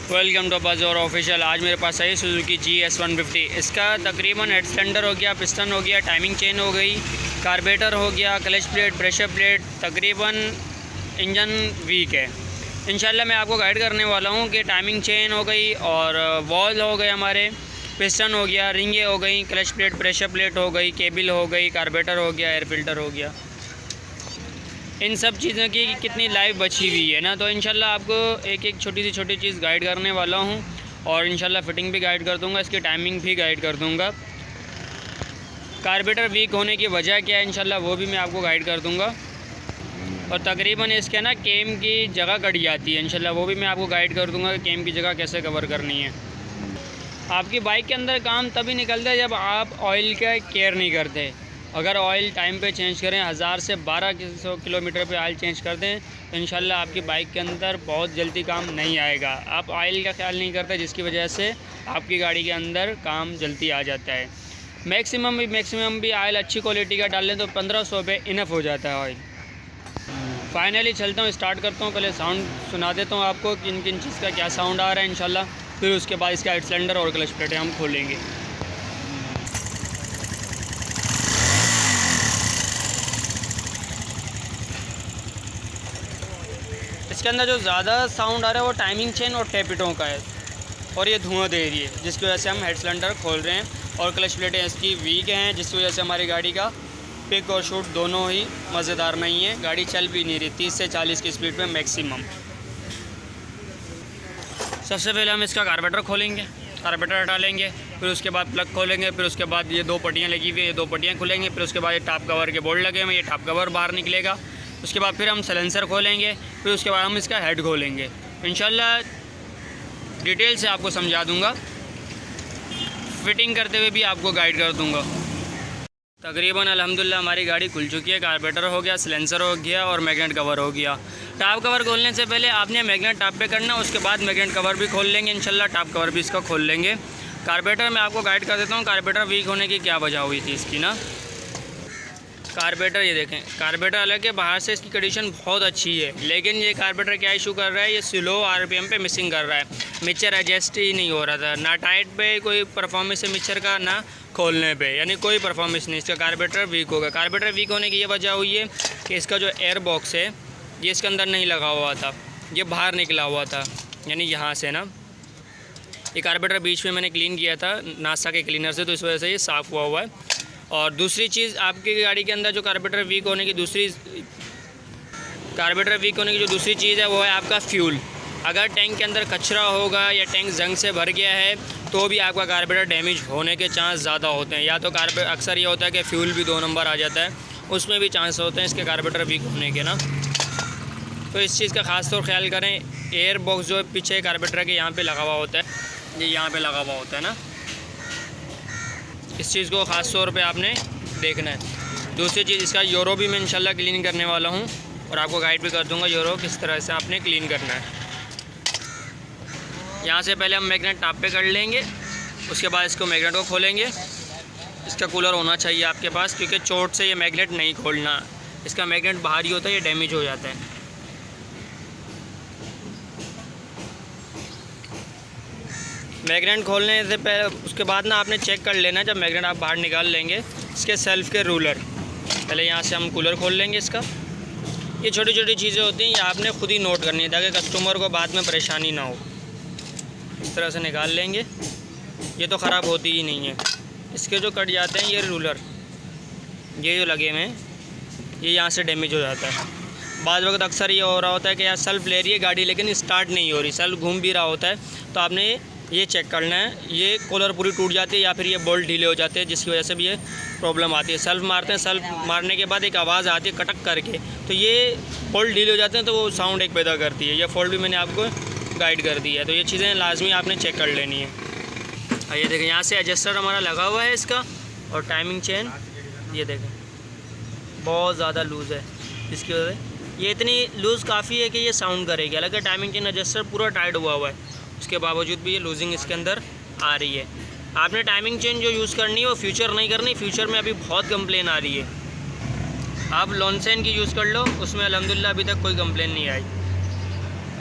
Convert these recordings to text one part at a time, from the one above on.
Welcome to बाज़ोर official. आज मेरे पास है सुजुकी GS150। इसका तकरीबन हेड सिलेंडर हो गया, पिस्टन हो गया, टाइमिंग चेन हो गई, कार्बोरेटर हो गया, क्लच प्लेट, प्रेशर प्लेट, तकरीबन इंजन वीक है। इंशाल्लाह मैं आपको गाइड करने वाला हूँ कि टाइमिंग चेन हो गई और वॉल हो गए हमारे, पिस्टन हो गया, रिंगे हो गई, क्लच प्लेट, प्रेशर प्लेट हो गई, केबल हो गई, कार्बोरेटर हो गया, एयर फिल्टर हो गया, इन सब चीज़ों की कितनी लाइफ बची हुई है ना। तो इंशाल्लाह आपको एक एक छोटी चीज़ गाइड करने वाला हूँ और इंशाल्लाह फिटिंग भी गाइड कर दूँगा, इसकी टाइमिंग भी गाइड कर दूँगा। कार्बोरेटर वीक होने की वजह क्या है इंशाल्लाह वो भी मैं आपको गाइड कर दूँगा। और तकरीबन इसके ना केम की जगह कट जाती है, इंशाल्लाह वो भी मैं आपको गाइड कर दूँगा कि केम की जगह कैसे कवर करनी है। आपकी बाइक के अंदर काम तभी निकलता है जब आप ऑयल का केयर नहीं करते। अगर ऑयल टाइम पे चेंज करें, 1000 से 1200 किलोमीटर पे ऑयल चेंज कर दें तो इंशाल्लाह आपकी बाइक के अंदर बहुत जल्दी काम नहीं आएगा। आप ऑयल का ख्याल नहीं करते जिसकी वजह से आपकी गाड़ी के अंदर काम जल्दी आ जाता है। मैक्सिमम भी ऑयल अच्छी क्वालिटी का डाल लें तो 1500 पे इनफ हो जाता है ऑयल। फाइनली चलता हूँ, स्टार्ट करता हूँ। पहले साउंड सुना देता हूँ आपको किन किन चीज़ का क्या साउंड आ रहा है इंशाल्लाह। फिर उसके बाद इसका हेड सिलेंडर और क्लच प्लेट हम खोलेंगे। इसके अंदर जो ज़्यादा साउंड आ रहा है वो टाइमिंग चेन और टैपिटों का है और ये धुआं दे रही है जिसकी वजह से हम हेड सिलेंडर खोल रहे हैं। और क्लच प्लेटें इसकी वीक हैं जिसकी वजह से हमारी गाड़ी का पिक और शूट दोनों ही मज़ेदार नहीं है। गाड़ी चल भी नहीं रही 30 से 40 की स्पीड पे मैक्सिमम। सबसे पहले हम इसका कार्बोरेटर खोलेंगे, कार्बोरेटर हटा लेंगे, फिर उसके बाद प्लग खोलेंगे, फिर उसके बाद ये 2 पट्टियाँ लगी हुई है, ये 2 पट्टियाँ खुलेंगी, फिर उसके बाद ये टॉप कवर के बोल्ट लगे हुए, ये टॉप कवर बाहर निकलेगा। उसके बाद फिर हम साइलेंसर खोलेंगे, फिर उसके बाद हम इसका हेड खोलेंगे। इंशाल्लाह डिटेल से आपको समझा दूंगा, फिटिंग करते हुए भी आपको गाइड कर दूंगा। तकरीबन अल्हम्दुलिल्लाह हमारी गाड़ी खुल चुकी है। कार्बोरेटर हो गया, साइलेंसर हो गया और मैग्नेट कवर हो गया। टॉप कवर खोलने से पहले आपने मैग्नेट टॉप पे करना, उसके बाद मैग्नेट कवर भी खोल लेंगे इंशाल्लाह। टॉप कवर भी इसका खोल लेंगे। कार्बोरेटर मैं आपको गाइड कर देता हूँ कार्बोरेटर वीक होने की क्या वजह हुई थी इसकी ना। कार्बोरेटर ये देखें, कार्बोरेटर हालांकि बाहर से इसकी कंडीशन बहुत अच्छी है, लेकिन ये कार्बोरेटर क्या इशू कर रहा है, ये स्लो RPM पे मिसिंग कर रहा है। मिक्सचर एडजस्ट ही नहीं हो रहा था, ना टाइट पे कोई परफॉर्मेंस है मिक्सचर का, ना खोलने पे, यानी कोई परफॉर्मेंस नहीं। इसका कार्बोरेटर वीक होगा। कार्बोरेटर वीक होने की ये वजह हुई है कि इसका जो एयर बॉक्स है ये इसके अंदर नहीं लगा हुआ था, ये बाहर निकला हुआ था, यानी यहाँ से ना। ये कार्बोरेटर बीच में मैंने क्लीन किया था नासा के क्लीनर से, तो इस वजह से ये साफ़ हुआ है। और दूसरी चीज़, आपकी गाड़ी के अंदर जो कार्बोरेटर वीक होने की जो दूसरी चीज़ है वो है आपका फ्यूल। अगर टैंक के अंदर कचरा होगा या टैंक जंग से भर गया है तो भी आपका कार्बोरेटर डैमेज होने के चांस ज़्यादा होते हैं। या तो अक्सर ये होता है कि फ्यूल भी 2 नंबर आ जाता है, उसमें भी चांस होते हैं इसके कार्बोरेटर वीक होने के ना। तो इस चीज़ का ख़ास तौर ख्याल करें। एयर बॉक्स जो पीछे कार्बोरेटर के यहाँ पर लगा हुआ होता है, ये यहाँ पर लगा हुआ होता है ना, इस चीज़ को ख़ास तौर पे आपने देखना है। दूसरी चीज़, इसका यूरो भी मैं इंशाल्लाह क्लीन करने वाला हूँ और आपको गाइड भी कर दूँगा यूरो किस तरह से आपने क्लीन करना है। यहाँ से पहले हम मैग्नेट टॉप पे कर लेंगे, उसके बाद इसको मैग्नेट को खोलेंगे। इसका कूलर होना चाहिए आपके पास, क्योंकि चोट से ये मैग्नेट नहीं खोलना, इसका मैग्नेट बाहर ही होता है, ये डैमेज हो जाता है। मैग्नेट खोलने से पहले उसके बाद ना आपने चेक कर लेना, जब मैग्नेट आप बाहर निकाल लेंगे, इसके सेल्फ़ के रूलर, पहले यहाँ से हम कूलर खोल लेंगे इसका। ये छोटी चीज़ें होती हैं, ये आपने खुद ही नोट करनी है ताकि कस्टमर को बाद में परेशानी ना हो। इस तरह से निकाल लेंगे, ये तो ख़राब होती ही नहीं है। इसके जो कट जाते हैं ये रूलर, ये जो लगे हुए हैं, ये यहाँ से डैमेज हो जाता है। बाद वक्त अक्सर ये हो रहा होता है कि यार सेल्फ ले रही है गाड़ी लेकिन स्टार्ट नहीं हो रही, सेल्फ घूम भी रहा होता है, तो आपने ये चेक करना है। ये कूलर पूरी टूट जाती है या फिर ये बोल्ट ढीले हो जाते हैं, जिसकी वजह से भी ये प्रॉब्लम आती है। सेल्फ मारते हैं, सेल्फ मारने के बाद एक आवाज़ आती है कटक करके, तो ये बोल्ट ढीले हो जाते हैं तो वो साउंड एक पैदा करती है। ये फॉल्ट भी मैंने आपको गाइड कर दी है, तो ये चीज़ें लाजमी आपने चेक कर लेनी है। ये देखें, यहाँ से एडजस्टर हमारा लगा हुआ है इसका, और टाइमिंग चेन ये देखें बहुत ज़्यादा लूज़ है, इसकी वजह से ये इतनी लूज़ काफ़ी है कि ये साउंड करेगी। हालांकि टाइमिंग चेन एडजस्टर पूरा टाइट हुआ है, उसके बावजूद भी ये लूजिंग इसके अंदर आ रही है। आपने टाइमिंग चेन जो यूज़ करनी है वो फ्यूचर नहीं करनी, फ्यूचर में अभी बहुत कंप्लेन आ रही है। आप लॉन्सेन की यूज़ कर लो, उसमें अल्हम्दुलिल्लाह अभी तक कोई कंप्लेन नहीं आई।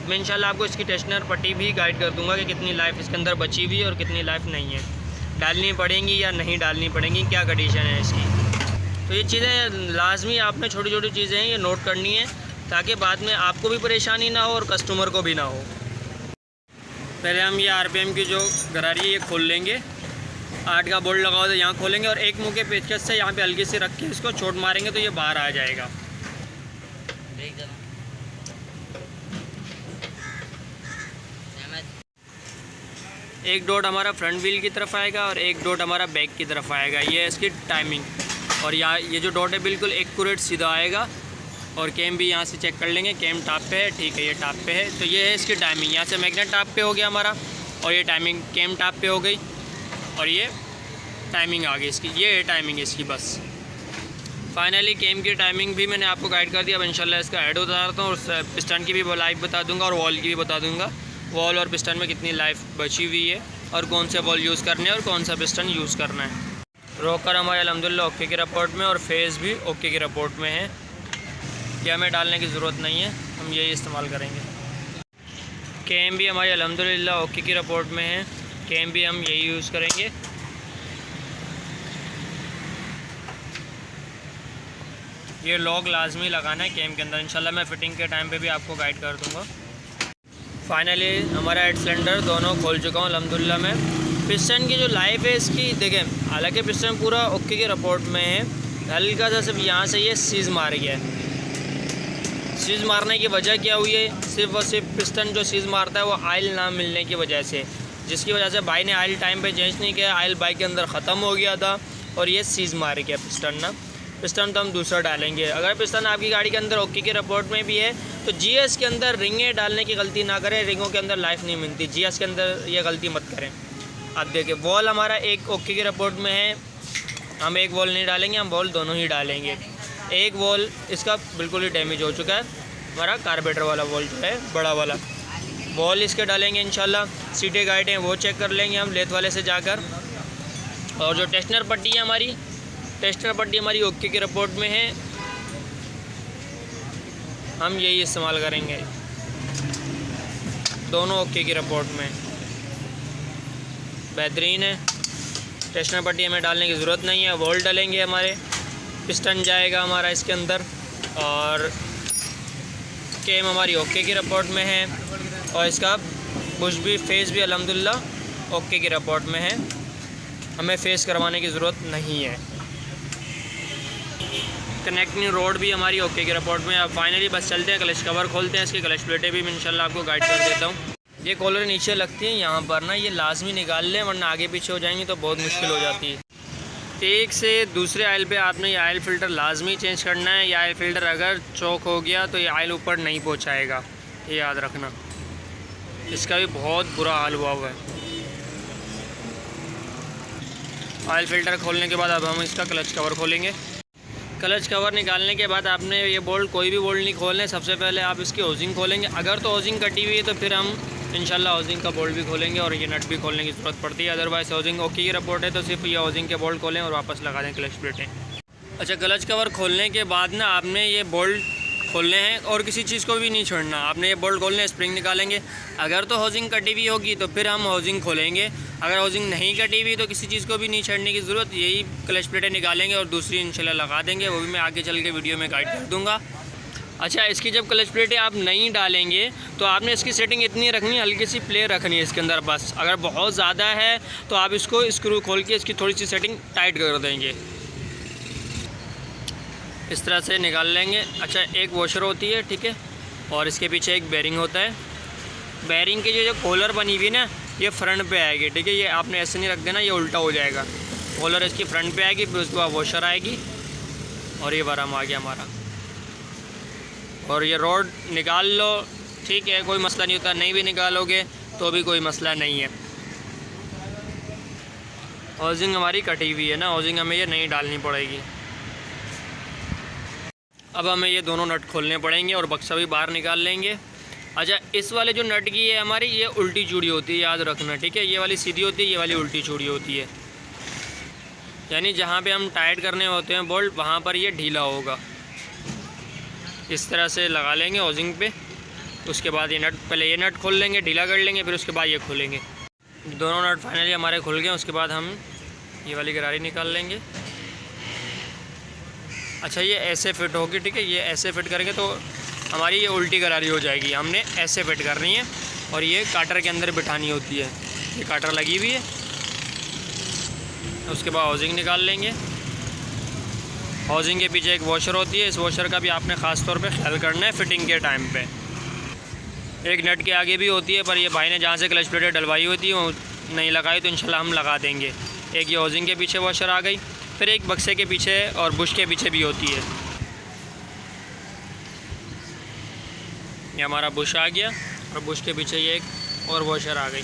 मैं इंशाल्लाह आपको इसकी टेस्टनर पट्टी भी गाइड कर दूंगा कि कितनी लाइफ इसके अंदर बची हुई है और कितनी लाइफ नहीं है, डालनी पड़ेंगी या नहीं डालनी पड़ेंगी, क्या कंडीशन है इसकी। तो ये चीज़ें लाजमी आपने छोटी छोटी चीज़ें हैं ये नोट करनी है, ताकि बाद में आपको भी परेशानी ना हो और कस्टमर को भी ना हो। पहले हम ये RPM की जो गरारी है ये खोल लेंगे, 8 का बोल्ट लगा हो तो यहाँ खोलेंगे और एक मुँह के पेचकस से यहाँ पे हल्की से रख के इसको चोट मारेंगे तो ये बाहर आ जाएगा। एक डॉट हमारा फ्रंट व्हील की तरफ आएगा और एक डॉट हमारा बैक की तरफ आएगा, ये है इसकी टाइमिंग। और यहाँ ये जो डॉट है बिल्कुल एक्यूरेट सीधा आएगा। और कैम भी यहाँ से चेक कर लेंगे, कैम टॉप पे है, ठीक है ये टॉप पे है। तो ये है इसकी टाइमिंग, यहाँ से मैग्नेट टॉप पे हो गया हमारा और ये टाइमिंग कैम टॉप पे हो गई और ये टाइमिंग आ गई इसकी, ये है टाइमिंग इसकी बस। फाइनली कैम की टाइमिंग भी मैंने आपको गाइड कर दिया। अब इंशाल्लाह इसका हेड उतारता हूँ और पिस्टन की भी लाइफ बता दूँगा और वॉल की भी बता दूँगा, वॉल और पिस्टन में कितनी लाइफ बची हुई है और कौन से बॉल यूज़ करने हैं और कौन सा पिस्टन यूज़ करना है। रोकर हमारे अल्हम्दुलिल्लाह ओके की रिपोर्ट में और फेस भी ओके की रिपोर्ट में है, ये हमें डालने की ज़रूरत नहीं है, हम यही इस्तेमाल करेंगे। कैम भी हमारी अल्हम्दुलिल्लाह ओके की रिपोर्ट में है, कैम भी हम यही यूज़ करेंगे। ये लॉक लाजमी लगाना है कैम के अंदर, इंशाल्लाह मैं फ़िटिंग के टाइम पे भी आपको गाइड कर दूँगा। फाइनली हमारा हेड सिलेंडर दोनों खोल चुका हूँ अल्हम्दुलिल्लाह मैं। पिस्टन की जो लाइफ है इसकी देखें, हालांकि पिस्टन पूरा ओके के रिपोर्ट में है, हल्का सा सिर्फ यहाँ से ये सीज़ मार गया है। सीज़ मारने की वजह क्या हुई है, सिर्फ और सिर्फ पिस्टन जो सीज़ मारता है वो आयल ना मिलने की वजह से, जिसकी वजह से भाई ने आयल टाइम पे चेंज नहीं किया, आयल बाइक के अंदर ख़त्म हो गया था और ये सीज़ मार गया पिस्टन ना। पिस्टन तो हम दूसरा डालेंगे। अगर पिस्टन आपकी गाड़ी के अंदर ओके के रिपोर्ट में भी है तो GS के अंदर रिंगें डालने की गलती ना करें, रिंगों के अंदर लाइफ नहीं मिलती, GS के अंदर ये गलती मत करें। आप देखिए वॉल हमारा एक ओके के रिपोर्ट में है, हम एक वॉल नहीं डालेंगे, हम वॉल दोनों ही डालेंगे। एक वॉल इसका बिल्कुल ही डैमेज हो चुका है, हमारा कार्बोरेटर वाला वॉल जो है बड़ा वाला वॉल इसके डालेंगे इंशाल्लाह। सीटें गाइड हैं वो चेक कर लेंगे हम लेथ वाले से जाकर। और जो टेस्टनर पट्टी है हमारी, टेस्टनर पट्टी हमारी ओके की रिपोर्ट में है, हम यही इस्तेमाल करेंगे, दोनों ओके की रिपोर्ट में बेहतरीन है। टेस्टनर पट्टी हमें डालने की ज़रूरत नहीं है, वॉल डालेंगे हमारे, पिस्टन जाएगा हमारा इसके अंदर और कैम हमारी ओके की रिपोर्ट में है और इसका बुश भी फेस भी अल्हम्दुलिल्लाह ओके की रिपोर्ट में है, हमें फेस करवाने की ज़रूरत नहीं है। कनेक्टिंग रोड भी हमारी ओके की रिपोर्ट में। अब फाइनली बस चलते हैं, क्लच कवर खोलते हैं, इसकी क्लच प्लेटें भी मैं इंशाल्लाह आपको गाइड कर देता हूँ। ये कॉलर नीचे लगती हैं यहाँ पर ना, ये लाजमी निकाल लें वरना आगे पीछे हो जाएंगी तो बहुत मुश्किल हो जाती है। एक से दूसरे आयल पे आपने ये आयल फ़िल्टर लाजमी चेंज करना है। ये आयल फ़िल्टर अगर चौक हो गया तो ये आयल ऊपर नहीं पहुँचाएगा, ये याद रखना, इसका भी बहुत बुरा हाल हुआ है। आयल फ़िल्टर खोलने के बाद अब हम इसका क्लच कवर खोलेंगे। क्लच कवर निकालने के बाद आपने ये बोल्ट, कोई भी बोल्ट नहीं खोलने, सबसे पहले आप इसकी होजिंग खोलेंगे। अगर तो होजिंग कटी हुई है तो फिर हम इंशाल्लाह होजिंग का बोल्ट भी खोलेंगे और ये नट भी खोलने की ज़रूरत पड़ती है। अदरवाइज़ होजिंग ओके की रिपोर्ट है तो सिर्फ ये होजिंग के बोल्ट खोलें और वापस लगा दें क्लच प्लेटें। अच्छा, क्लच कवर खोलने के बाद ना आपने ये बोल्ट खोलने हैं और किसी चीज़ को भी नहीं छोड़ना, आपने ये बोल्ट खोलने, स्प्रिंग निकालेंगे। अगर तो होजिंग कटी हुई होगी तो फिर हम होजिंग खोलेंगे, अगर होजिंग नहीं कटी हुई तो किसी चीज़ को भी नहीं छेड़ने की ज़रूरत, यही क्लच प्लेटें निकालेंगे और दूसरी इंशाल्लाह लगा देंगे, वो भी मैं आगे चल के वीडियो में गाइड कर दूँगा। अच्छा, इसकी जब क्लच प्लेटें आप नहीं डालेंगे तो आपने इसकी सेटिंग इतनी रखनी है, हल्की सी प्ले रखनी है इसके अंदर बस। अगर बहुत ज़्यादा है तो आप इसको स्क्रू खोल के इसकी थोड़ी सी सेटिंग टाइट कर देंगे, इस तरह से निकाल लेंगे। अच्छा, एक वॉशर होती है, ठीक है, और इसके पीछे एक बेरिंग होता है। बेरिंग की जो कॉलर बनी हुई ना ये फ्रंट पे आएगी, ठीक है, ये आपने ऐसे नहीं रख देना, ये उल्टा हो जाएगा। कॉलर इसकी फ्रंट पे आएगी, फिर उसके बाद वॉशर आएगी और ये बराम आ गया हमारा। और ये रोड निकाल लो, ठीक है, कोई मसला नहीं होता, नहीं भी निकालोगे तो भी कोई मसला नहीं है। हाउसिंग हमारी कटी हुई है ना, हाउसिंग हमें ये नहीं डालनी पड़ेगी। अब हमें ये दोनों नट खोलने पड़ेंगे और बक्सा भी बाहर निकाल लेंगे। अच्छा, इस वाले जो नट की है हमारी, ये उल्टी चूड़ी होती है, याद रखना, ठीक है, ये वाली सीधी होती है, ये वाली उल्टी चूड़ी होती है, यानी जहाँ पे हम टाइट करने होते हैं बोल्ट वहाँ पर ये ढीला होगा। इस तरह से लगा लेंगे हाउसिंग पे उसके बाद ये नट, पहले ये नट खोल लेंगे, ढीला कर लेंगे, फिर उसके बाद ये खोलेंगे। दोनों नट फाइनली हमारे खुल गए। उसके बाद हम ये वाली गरारी निकाल लेंगे। अच्छा, ये ऐसे फिट होगी, ठीक है। ये ऐसे फिट करेंगे तो हमारी ये उल्टी गरारी हो जाएगी। हमने ऐसे फिट करनी है और ये काटर के अंदर बिठानी होती है। ये काटर लगी हुई है। उसके बाद हाउसिंग निकाल लेंगे। हाउसिंग के पीछे एक वॉशर होती है। इस वॉशर का भी आपने ख़ास तौर पे ख्याल करना है फिटिंग के टाइम पे। एक नट के आगे भी होती है, पर ये भाई ने जहाँ से क्लच प्लेटें डलवाई होती है वो नहीं लगाई, तो इंशाल्लाह हम लगा देंगे। एक ये हाउसिंग के पीछे वॉशर आ गई, फिर एक बक्से के पीछे और बुश के पीछे भी होती है। ये हमारा बुश आ गया और बुश के पीछे ये एक और वॉशर आ गई।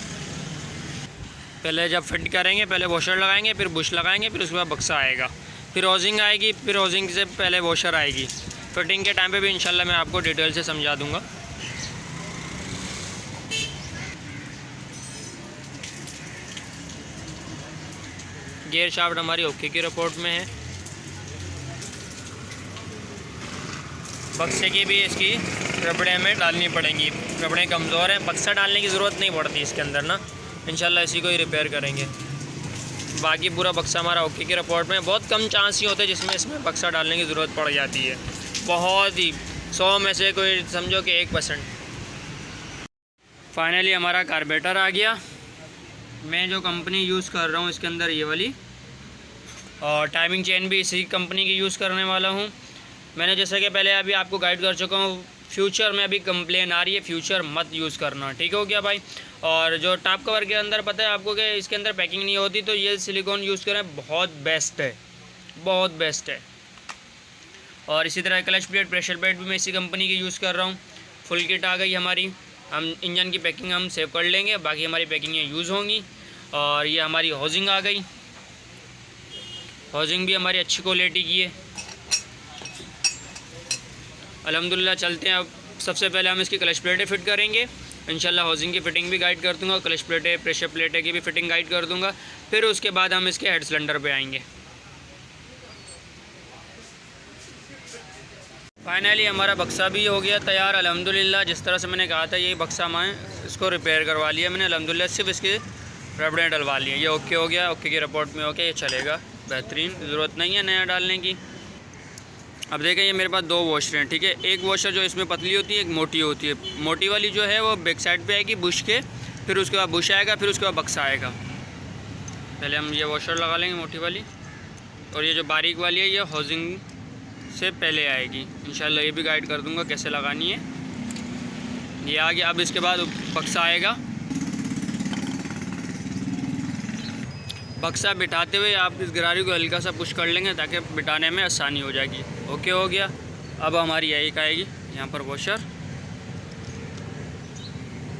पहले जब फिट करेंगे पहले वॉशर लगाएंगे, फिर बुश लगाएंगे, फिर उसके बाद बक्सा आएगा, फिर हाउसिंग आएगी, फिर हाउसिंग से पहले वॉशर आएगी। फिटिंग के टाइम पे भी इंशाल्लाह मैं आपको डिटेल से समझा दूँगा। गियर शाफ्ट हमारी ओके की रिपोर्ट में है। बक्से की भी इसकी रबड़े में डालनी पड़ेंगी, रबड़े कमज़ोर हैं। बक्सा डालने की ज़रूरत नहीं पड़ती इसके अंदर ना, इंशाल्लाह इसी को ही रिपेयर करेंगे। बाकी पूरा बक्सा हमारा ओके की रिपोर्ट में। बहुत कम चांस ही होते हैं जिसमें इसमें बक्सा डालने की ज़रूरत पड़ जाती है, बहुत ही 100 में से कोई समझो कि 1%। फाइनली हमारा कार्बेटर आ गया। मैं जो कंपनी यूज़ कर रहा हूँ इसके अंदर ये वाली, और टाइमिंग चेन भी इसी कंपनी की यूज़ करने वाला हूँ। मैंने जैसे कि पहले अभी आपको गाइड कर चुका हूँ, फ्यूचर में अभी कंप्लेन आ रही है, फ्यूचर मत यूज़ करना, ठीक हो गया भाई। और जो टॉप कवर के अंदर पता है आपको कि इसके अंदर पैकिंग नहीं होती, तो ये सिलिकॉन यूज़ करें, बहुत बेस्ट है, बहुत बेस्ट है। और इसी तरह क्लच प्लेट, प्रेशर प्लेट भी मैं इसी कंपनी की यूज़ कर रहा हूँ। फुल किट आ गई हमारी। हम इंजन की पैकिंग हम सेव कर लेंगे, बाकी हमारी पैकिंग ये यूज़ होंगी। और ये हमारी हाउसिंग आ गई। हाउसिंग भी हमारी अच्छी क्वालिटी की है अल्हम्दुलिल्लाह। चलते हैं अब। सबसे पहले हम इसकी क्लच प्लेटें फ़िट करेंगे। इंशाल्लाह हाउसिंग की फ़िटिंग भी गाइड कर दूँगा, क्लच प्लेटें, प्रेशर प्लेटें की भी फ़िटिंग गाइड कर दूँगा। फिर उसके बाद हम इसके हेड सिलेंडर पे आएंगे। फाइनली हमारा बक्सा भी हो गया तैयार अल्हम्दुलिल्लाह। जिस तरह से मैंने कहा था यही बक्सा मैं इसको रिपेयर करवा लिया मैंने अल्हम्दुलिल्लाह। सिर्फ इसके रबड़ें डलवा लिए, ये ओके हो गया, ओके की रिपोर्ट में ओके, ये चलेगा बेहतरीन, ज़रूरत नहीं है नया डालने की। अब देखें ये मेरे पास 2 वॉशर हैं, ठीक है। एक वॉशर जो इसमें पतली होती है, एक मोटी होती है। मोटी वाली जो है वो बैक साइड पे आएगी बुश के, फिर उसके बाद बुश आएगा, फिर उसके बाद बक्सा आएगा। पहले हम ये वॉशर लगा लेंगे मोटी वाली, और ये जो बारीक वाली है ये हाउसिंग से पहले आएगी। इंशाल्लाह ये भी गाइड कर दूँगा कैसे लगानी है। ये आ गया। अब इसके बाद बक्सा आएगा। बक्सा बिठाते हुए आप इस गरारी को हल्का सा पुश कर लेंगे ताकि बिठाने में आसानी हो जाएगी। ओके हो गया। अब हमारी एक आएगी यहाँ पर वॉशर।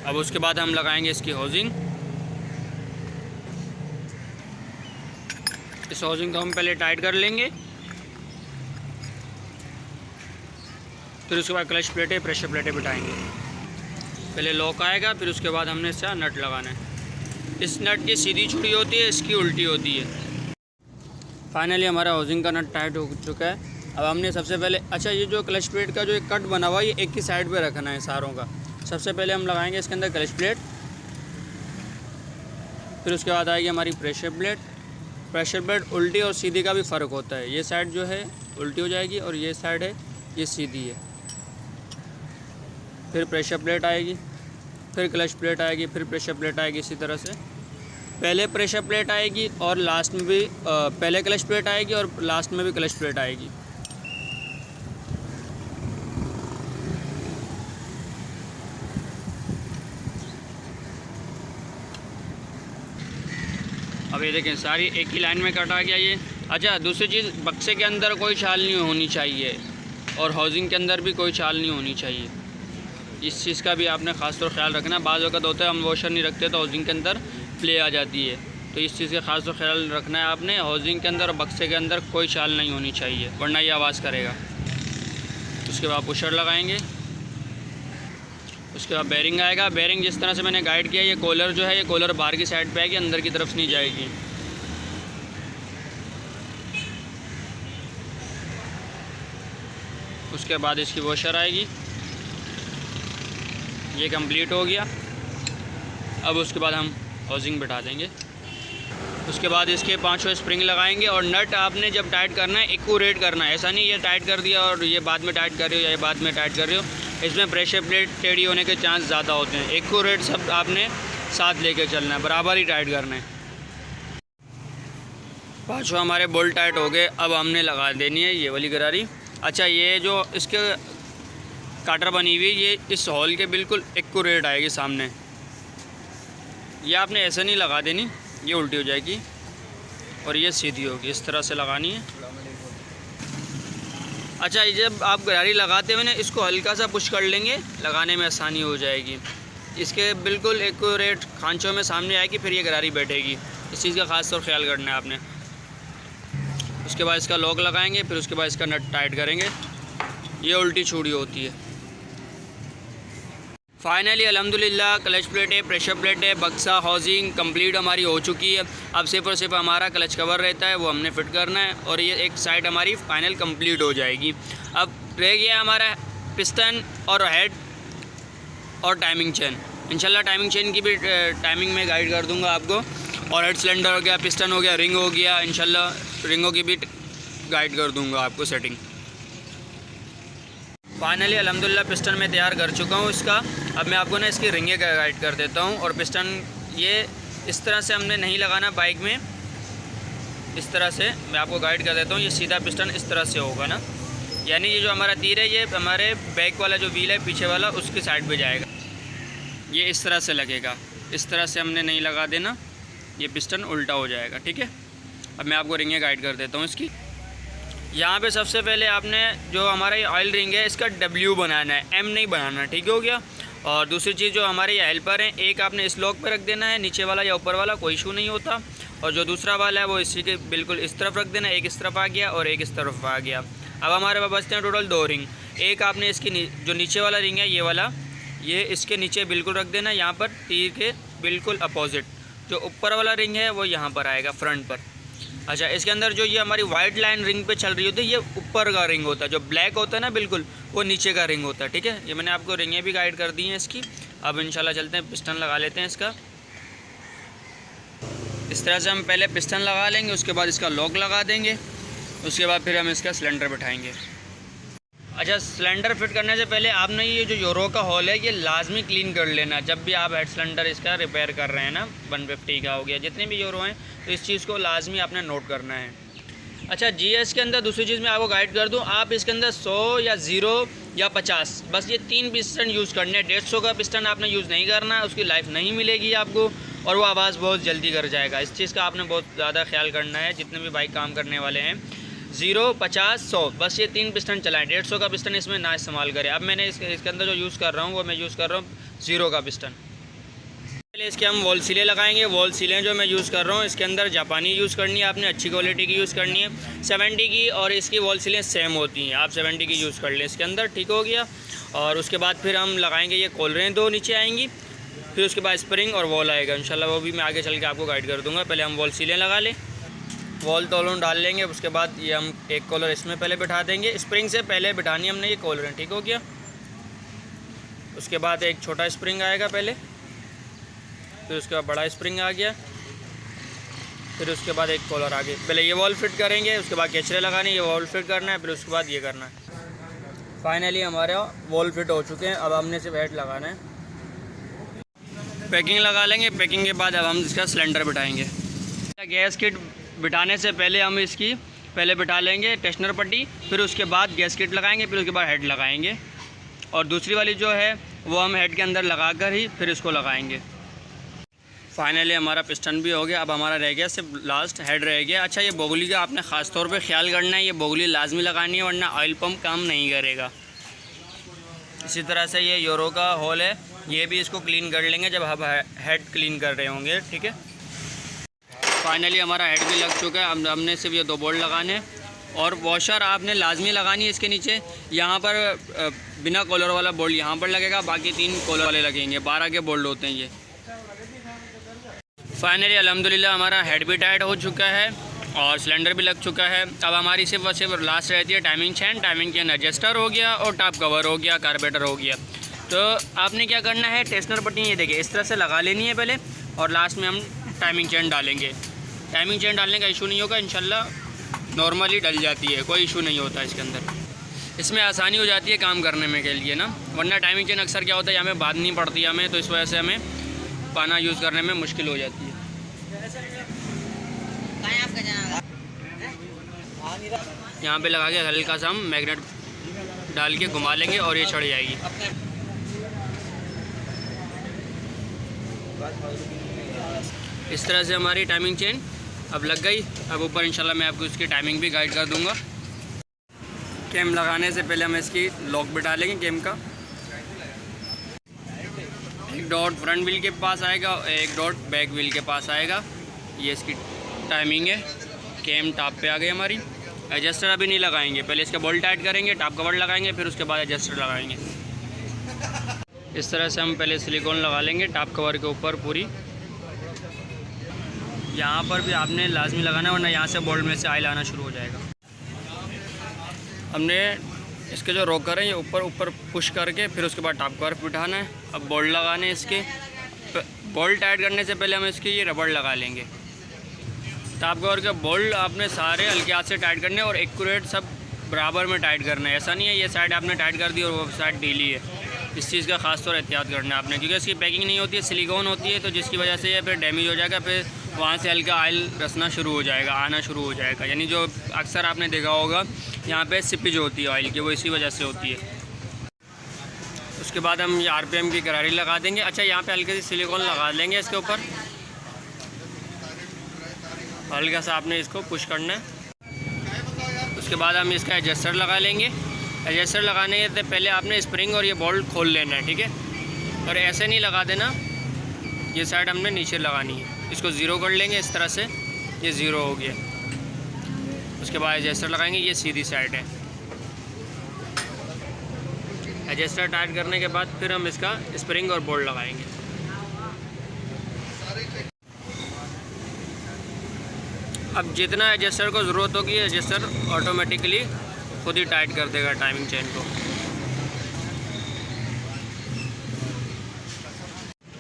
अब उसके बाद हम लगाएंगे इसकी हाउसिंग। इस हाउसिंग को हम पहले टाइट कर लेंगे, फिर उसके बाद क्लच प्लेटें, प्रेशर प्लेटें बिठाएंगे। पहले लॉक आएगा, फिर उसके बाद हमने इसका नट लगाना है। इस नट की सीधी छुरी होती है, इसकी उल्टी होती है। फाइनली हमारा हाउसिंग का नट टाइट हो चुका है। अब हमने सबसे पहले, अच्छा ये जो क्लच प्लेट का जो एक कट बना हुआ है ये एक की साइड पे रखना है सारों का। सबसे पहले हम लगाएंगे इसके अंदर क्लच प्लेट, फिर उसके बाद आएगी हमारी प्रेशर प्लेट। प्रेशर प्लेट उल्टी और सीधी का भी फ़र्क होता है, ये साइड जो है उल्टी हो जाएगी और ये साइड है ये सीधी है। फिर प्रेशर प्लेट आएगी, फिर क्लच प्लेट आएगी, फिर प्रेशर प्लेट आएगी। इसी तरह से पहले प्रेशर प्लेट आएगी और लास्ट में भी पहले क्लच प्लेट आएगी और लास्ट में भी क्लच प्लेट आएगी। अब ये देखें सारी एक ही लाइन में कट आ गया ये। अच्छा दूसरी चीज़, बक्से के अंदर कोई छाल नहीं होनी चाहिए और हाउसिंग के अंदर भी कोई छाल नहीं होनी चाहिए। इस चीज़ का भी आपने ख़ास तौर ख्याल रखना। बाज़ वक़्त होता है हम वॉशर नहीं रखते तो हाउसिंग के अंदर प्ले आ जाती है, तो इस चीज़ का ख़ास तौर ख्याल रखना है आपने। हाउसिंग के अंदर और बक्से के अंदर कोई छाल नहीं होनी चाहिए वरना ये आवाज़ करेगा। उसके बाद पुशर लगाएंगे, उसके बाद बेरिंग आएगा। बेरिंग जिस तरह से मैंने गाइड किया, ये कॉलर जो है ये कॉलर बाहर की साइड पे आएगी, अंदर की तरफ नहीं जाएगी। उसके बाद इसकी वॉशर आएगी। ये कंप्लीट हो गया। अब उसके बाद हम हाउसिंग बिठा देंगे। उसके बाद इसके 5 स्प्रिंग लगाएंगे और नट आपने जब टाइट करना है एक्यूरेट करना है। ऐसा नहीं ये टाइट कर दिया और ये बाद में टाइट कर रहे हो या ये बाद में टाइट कर रहे हो, इसमें प्रेशर प्लेट टेढ़ी होने के चांस ज़्यादा होते हैं। एक्यूरेट सब आपने साथ लेके चलना है, बराबर ही टाइट करना है। 5 हमारे बोल्ट टाइट हो गए। अब हमने लगा देनी है ये वाली गरारी। अच्छा, ये जो इसके काटर बनी हुई है ये इस हॉल के बिल्कुल एक्यूरेट आएगी सामने। ये आपने ऐसे नहीं लगा देनी, ये उल्टी हो जाएगी और ये सीधी होगी, इस तरह से लगानी है। अच्छा, ये जब आप गरारी लगाते हुए ना इसको हल्का सा पुश कर लेंगे, लगाने में आसानी हो जाएगी। इसके बिल्कुल एक्यूरेट खांचों में सामने आएगी, फिर ये गरारी बैठेगी। इस चीज़ का ख़ास तौर ख्याल करना है आपने। उसके बाद इसका लॉक लगाएंगे, फिर उसके बाद इसका नट टाइट करेंगे। ये उल्टी छुड़ी होती है। फाइनली अल्हम्दुलिल्लाह क्लच प्लेट है, प्रेशर प्लेट है, बक्सा हाउसिंग कंप्लीट हमारी हो चुकी है। अब सिर्फ और सिर्फ हमारा क्लच कवर रहता है, वो हमने फिट करना है और ये एक साइड हमारी फाइनल कंप्लीट हो जाएगी। अब रह गया हमारा पिस्टन और हेड और टाइमिंग चेन। इंशाल्लाह टाइमिंग चेन की भी टाइमिंग में गाइड कर दूंगा आपको। और हेड सिलेंडर हो गया, पिस्टन हो गया, रिंग हो गया, इंशाल्लाह रिंगों की भी गाइड कर दूंगा आपको सेटिंग। फाइनली अल्हम्दुलिल्लाह पिस्टन में तैयार कर चुका हूँ इसका। अब मैं आपको ना इसकी रिंगें का गाइड कर देता हूँ। और पिस्टन ये इस तरह से हमने नहीं लगाना बाइक में, इस तरह से मैं आपको गाइड कर देता हूँ। ये सीधा पिस्टन इस तरह से होगा ना, यानी ये जो हमारा तीर है ये हमारे बैक वाला जो व्हील है पीछे वाला उसकी साइड पे जाएगा। ये इस तरह से लगेगा, इस तरह से हमने नहीं लगा देना, ये पिस्टन उल्टा हो जाएगा। ठीक है, अब मैं आपको रिंगें गाइड कर देता हूँ इसकी। यहाँ पे सबसे पहले आपने जो हमारा ये ऑयल रिंग है इसका W बनाना है, M नहीं बनाना। ठीक हो गया। और दूसरी चीज़ जो हमारे ये हेल्पर हैं, एक आपने इस लॉक पे रख देना है, नीचे वाला या ऊपर वाला कोई इशू नहीं होता। और जो दूसरा वाला है वो इसी के बिल्कुल इस तरफ रख देना, एक इस तरफ आ गया और एक इस तरफ आ गया। अब हमारे पास बचते हैं टोटल 2 रिंग। एक आपने इसकी जो नीचे वाला रिंग है ये वाला, ये इसके नीचे बिल्कुल रख देना, यहाँ पर तीर के बिल्कुल अपोजिट। जो ऊपर वाला रिंग है वो यहाँ पर आएगा फ्रंट पर। अच्छा, इसके अंदर जो ये हमारी वाइट लाइन रिंग पे चल रही होती है ये ऊपर का रिंग होता है, जो ब्लैक होता है ना बिल्कुल वो नीचे का रिंग होता है। ठीक है, ये मैंने आपको रिंगें भी गाइड कर दी हैं इसकी। अब इंशाल्लाह चलते हैं, पिस्टन लगा लेते हैं इसका। इस तरह से हम पहले पिस्टन लगा लेंगे, उसके बाद इसका लॉक लगा देंगे, उसके बाद फिर हम इसका सिलेंडर बिठाएँगे। अच्छा, सिलेंडर फिट करने से पहले आपने ये जो यूरो का हॉल है ये लाजमी क्लीन कर लेना। जब भी आप हेड सिलेंडर इसका रिपेयर कर रहे हैं ना, 150 का हो गया, जितने भी यूरो हैं, तो इस चीज़ को लाजमी आपने नोट करना है। अच्छा, GS के अंदर दूसरी चीज़ मैं आपको गाइड कर दूं, आप इसके अंदर 100 या 0 या 50 बस ये 3 पिस्टन यूज़ करने हैं। 150 का पिस्टन आपने यूज़ नहीं करना है, उसकी लाइफ नहीं मिलेगी आपको और वो आवाज़ बहुत जल्दी कर जाएगा। इस चीज़ का आपने बहुत ज़्यादा ख्याल करना है जितने भी बाइक काम करने वाले हैं। 0, 50, 100 बस ये 3 पिस्टन चलाएं। 150 का पिस्टन इसमें ना इस्तेमाल करें। अब मैंने इसके अंदर जो यूज़ कर रहा हूँ वो मैं यूज़ कर रहा हूँ 0 का पिस्टन। पहले इसके हम वॉल सीलें लगाएंगे। वॉल सीलें जो मैं यूज़ कर रहा हूँ इसके अंदर जापानी यूज़ करनी है, आपने अच्छी क्वालिटी की यूज़ करनी है। 70 की और इसकी वॉल सीलें सेम होती हैं, आप 70 की यूज़ कर लें इसके अंदर। ठीक हो गया। और उसके बाद फिर हम लगाएंगे ये कॉलरें 2 नीचे आएंगी, फिर उसके बाद स्प्रिंग और वॉल आएगा। इंशाल्लाह वो भी मैं आगे चल के आपको गाइड कर दूँगा। पहले हम वॉल सीलें लगा लें, वॉल तोलन डाल लेंगे, उसके बाद ये हम एक कॉलर इसमें पहले बिठा देंगे। स्प्रिंग से पहले बिठानी हमने ये कॉलर। ठीक हो गया। उसके बाद एक छोटा स्प्रिंग आएगा पहले, फिर उसके बाद बड़ा स्प्रिंग आ गया, फिर उसके बाद एक कॉलर आ गई। पहले ये वॉल फिट करेंगे, उसके बाद केचरे लगाने, ये वॉल फिट करना है, फिर उसके बाद ये करना है। फाइनली हमारे वॉल फिट हो चुके हैं। अब हमने सिर्फ हेड लगाना है। पैकिंग लगा लेंगे, पैकिंग के बाद अब हम इसका सिलेंडर बिठाएंगे। गैस किट बिठाने से पहले हम इसकी पहले बिठा लेंगे टेस्टनर पट्टी, फिर उसके बाद गैस किट लगाएंगे, फिर उसके बाद हेड लगाएंगे। और दूसरी वाली जो है वो हम हेड के अंदर लगा कर ही फिर इसको लगाएंगे। फाइनली हमारा पिस्टन भी हो गया। अब हमारा रह गया सिर्फ लास्ट हेड रह गया। अच्छा, ये बोगली का आपने ख़ास तौर पे ख्याल करना है, ये बोगली लाजमी लगानी है वरना ऑयल पम्प काम नहीं करेगा। इसी तरह से ये यूरो का होल है, ये भी इसको क्लीन कर लेंगे जब हम हेड क्लीन कर रहे होंगे। ठीक है। फाइनली हमारा हेड भी लग चुका है। अब हमने सिर्फ ये 2 बोल्ट लगाने हैं और वॉशर आपने लाजमी लगानी है इसके नीचे। यहाँ पर बिना कॉलर वाला बोल्ट यहाँ पर लगेगा, बाकी 3 कॉलर वाले लगेंगे। 12 के बोल्ट होते हैं ये। फाइनली अल्हम्दुलिल्लाह हमारा हेड भी टाइट हो चुका है और सिलेंडर भी लग चुका है। अब हमारी सिर्फ लास्ट रहती है timing chain. Timing chain adjuster हो गया और टॉप कवर हो गया, कार्बेटर हो गया। तो आपने क्या करना है, टेंशनर पट्टी ये देखिए इस तरह से लगा लेनी है पहले, और लास्ट में हम टाइमिंग चेन डालेंगे। टाइमिंग चेन डालने का इशू नहीं होगा, इंशाल्लाह नॉर्मली डल जाती है, कोई इशू नहीं होता इसके अंदर। इसमें आसानी हो जाती है काम करने में के लिए ना, वरना टाइमिंग चेन अक्सर क्या होता है हमें बांधनी पड़ती है हमें, तो इस वजह से हमें पाना यूज़ करने में मुश्किल हो जाती है। यहाँ पे लगा के हल्का सा हम मैग्नेट डाल के घुमा लेंगे और ये चढ़ जाएगी। इस तरह से हमारी टाइमिंग चेन अब लग गई। अब ऊपर इंशाल्लाह मैं आपको इसकी टाइमिंग भी गाइड कर दूंगा। कैम लगाने से पहले हम इसकी लॉक भी डालेंगे कैम का। एक डॉट फ्रंट व्हील के पास आएगा और एक डॉट बैक व्हील के पास आएगा। ये इसकी टाइमिंग है। कैम टॉप पे आ गई हमारी। एडजस्टर अभी नहीं लगाएंगे, पहले इसका बोल्ट टाइट करेंगे, टॉप कवर लगाएंगे, फिर उसके बाद एडजस्टर लगाएंगे। इस तरह से हम पहले सिलिकॉन लगा लेंगे टॉप कवर के ऊपर पूरी। यहाँ पर भी आपने लाजमी लगाना, वरना यहाँ से बोल्ट में से ऑयल आना शुरू हो जाएगा। हमने इसके जो रोकर हैं ये ऊपर पुश करके फिर उसके बाद टॉप कवर बिठाना है। अब बोल्ट लगाने इसके, बोल्ट टाइट करने से पहले हम इसके ये रबड़ लगा लेंगे। टॉप कवर के बोल्ट आपने सारे हल्के हाथ से टाइट करने और एक्यूरेट सब बराबर में टाइट करना है। ऐसा नहीं है ये साइड आपने टाइट कर दी और वो साइड ढीली है। इस चीज़ का खास तौर एहतियात करना है आपने, क्योंकि इसकी पैकिंग नहीं होती है, सिलिकॉन होती है, तो जिसकी वजह से ये फिर डैमेज हो जाएगा, फिर वहाँ से हल्का ऑयल रसना शुरू हो जाएगा, आना शुरू हो जाएगा। यानी जो अक्सर आपने देखा होगा यहाँ पे सिपिज होती है ऑयल की, वो इसी वजह से होती है। उसके बाद हम ये RPM की गरारी लगा देंगे। अच्छा, यहाँ पे हल्के सी सिलिकॉन लगा लेंगे इसके ऊपर, हल्का सा आपने इसको पुश करना है। उसके बाद हम इसका एडजस्टर लगा लेंगे। एडजस्टर लगाने से पहले आपने स्प्रिंग और ये बोल्ट खोल लेना है, ठीक है। और ऐसे नहीं लगा देना, ये साइड हमने नीचे लगानी है। इसको ज़ीरो कर लेंगे इस तरह से, ये ज़ीरो हो गया। उसके बाद एडजस्टर लगाएंगे, ये सीधी साइड है। एडजस्टर टाइट करने के बाद फिर हम इसका स्प्रिंग और बोल्ट लगाएंगे। अब जितना एडजस्टर को ज़रूरत होगी, एडजस्टर ऑटोमेटिकली खुद ही टाइट कर देगा टाइमिंग चेन को।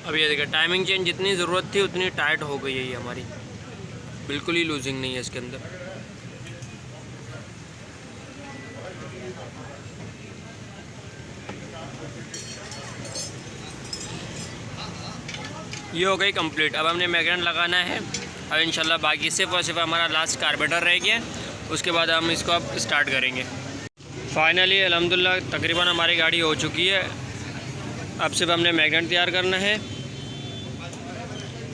अब ये देखिए टाइमिंग चेन जितनी ज़रूरत थी उतनी टाइट हो गई है ये हमारी, बिल्कुल ही लूजिंग नहीं है इसके अंदर। ये हो गई कंप्लीट। अब हमने मैग्नेट लगाना है। अब इंशाल्लाह बाकी सिर्फ और सिर्फ हमारा लास्ट कार्बेटर रह गया, उसके बाद हम इसको अब स्टार्ट करेंगे। फाइनली अल्हम्दुलिल्लाह तकरीबन हमारी गाड़ी हो चुकी है। अब सिर्फ हमने मैग्नेट तैयार करना है।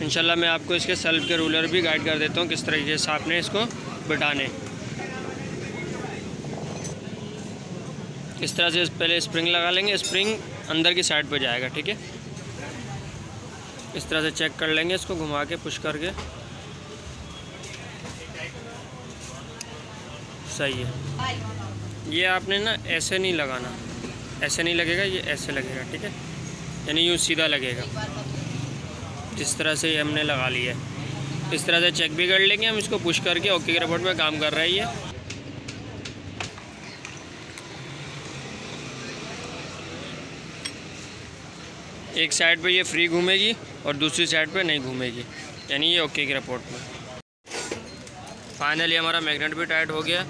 इंशाल्लाह मैं आपको इसके सेल्फ के रूलर भी गाइड कर देता हूँ किस तरीके से आपने इसको बिठाने। इस तरह से पहले स्प्रिंग लगा लेंगे, स्प्रिंग अंदर की साइड पे जाएगा, ठीक है। इस तरह से चेक कर लेंगे इसको घुमा के पुश करके, सही है। ये आपने ना ऐसे नहीं लगाना, ऐसे नहीं लगेगा, ये ऐसे लगेगा, ठीक है। यानी यूँ सीधा लगेगा, जिस तरह से ये हमने लगा लिया है। इस तरह से चेक भी कर लेंगे हम इसको पुश करके। ओके के रिपोर्ट में काम कर रही है। एक साइड पे ये फ्री घूमेगी और दूसरी साइड पे नहीं घूमेगी, यानी ये ओके की रिपोर्ट में। फाइनली हमारा मैग्नेट भी टाइट हो गया।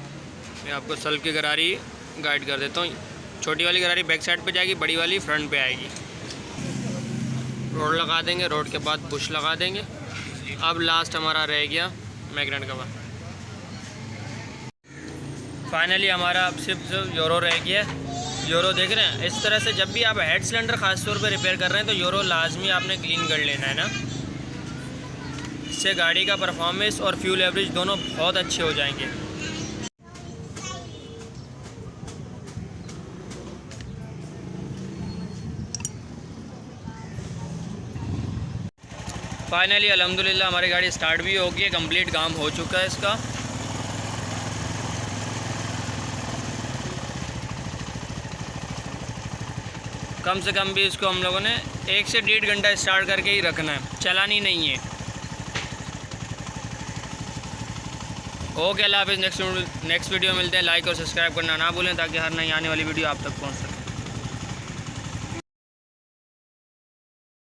मैं आपको सेल्फ की गरारी गाइड कर देता हूँ। छोटी वाली गरारी बैक साइड पे जाएगी, बड़ी वाली फ्रंट पे आएगी। रोड लगा देंगे, रोड के बाद बुश लगा देंगे। अब लास्ट हमारा रह गया मैग्नेट कवर। फाइनली हमारा अब सिर्फ यूरो रह गया। यूरो देख रहे हैं, इस तरह से जब भी आप हेड सिलेंडर ख़ास तौर पे रिपेयर कर रहे हैं तो यूरो लाजमी आपने क्लीन कर लेना है ना। इससे गाड़ी का परफॉर्मेंस और फ्यूल एवरेज दोनों बहुत अच्छे हो जाएंगे। फाइनली अल्हम्दुलिल्लाह हमारी गाड़ी स्टार्ट भी हो गई है, कंप्लीट काम हो चुका है इसका। कम से कम भी इसको हम लोगों ने 1 से 1.5 घंटा स्टार्ट करके ही रखना है, चलानी नहीं है। ओके, अल्लाह हाफ़िज़। नेक्स्ट वीडियो मिलते हैं। लाइक और सब्सक्राइब करना ना भूलें ताकि हर नई आने वाली वीडियो आप तक पहुँच सके।